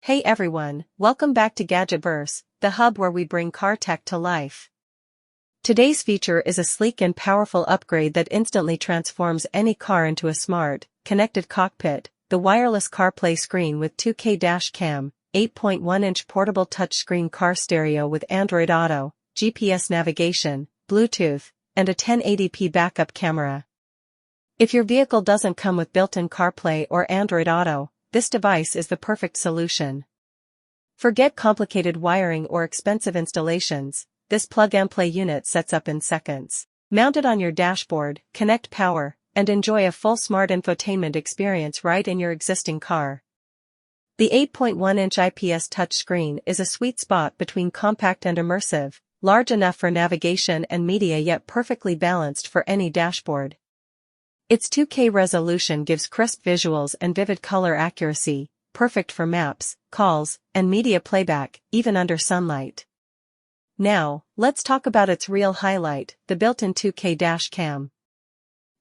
Hey everyone, welcome back to Gadgetverse, the hub where we bring car tech to life. Today's feature is a sleek and powerful upgrade that instantly transforms any car into a smart, connected cockpit, the Wireless CarPlay Screen with 2K dash cam, 8.1-inch portable touchscreen car stereo with Android Auto, GPS navigation, Bluetooth, and a 1080p backup camera. If your vehicle doesn't come with built-in CarPlay or Android Auto, this device is the perfect solution. Forget complicated wiring or expensive installations, this plug-and-play unit sets up in seconds. Mount it on your dashboard, connect power, and enjoy a full smart infotainment experience right in your existing car. The 8.1-inch IPS touchscreen is a sweet spot between compact and immersive, large enough for navigation and media yet perfectly balanced for any dashboard. Its 2K resolution gives crisp visuals and vivid color accuracy, perfect for maps, calls, and media playback, even under sunlight. Now, let's talk about its real highlight, the built-in 2K dash cam.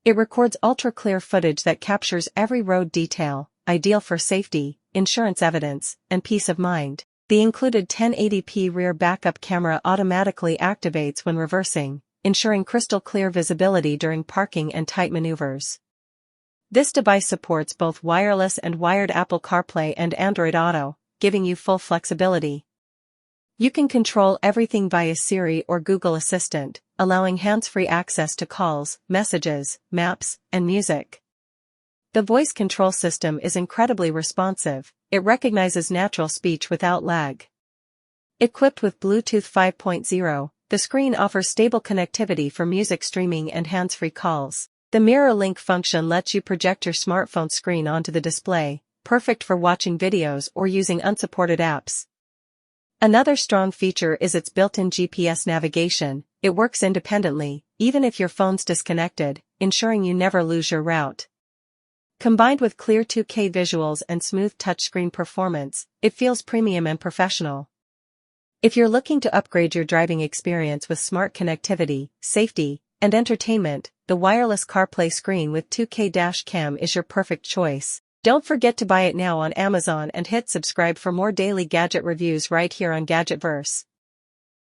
It records ultra-clear footage that captures every road detail, ideal for safety, insurance evidence, and peace of mind. The included 1080p rear backup camera automatically activates when reversing, ensuring crystal-clear visibility during parking and tight maneuvers. This device supports both wireless and wired Apple CarPlay and Android Auto, giving you full flexibility. You can control everything via Siri or Google Assistant, allowing hands-free access to calls, messages, maps, and music. The voice control system is incredibly responsive, it recognizes natural speech without lag. Equipped with Bluetooth 5.0, the screen offers stable connectivity for music streaming and hands-free calls. The mirror link function lets you project your smartphone screen onto the display, perfect for watching videos or using unsupported apps. Another strong feature is its built-in GPS navigation. It works independently, even if your phone's disconnected, ensuring you never lose your route. Combined with clear 2K visuals and smooth touchscreen performance, it feels premium and professional. If you're looking to upgrade your driving experience with smart connectivity, safety, and entertainment, the Wireless CarPlay Screen with 2K dash cam is your perfect choice. Don't forget to buy it now on Amazon and hit subscribe for more daily gadget reviews right here on Gadgetverse.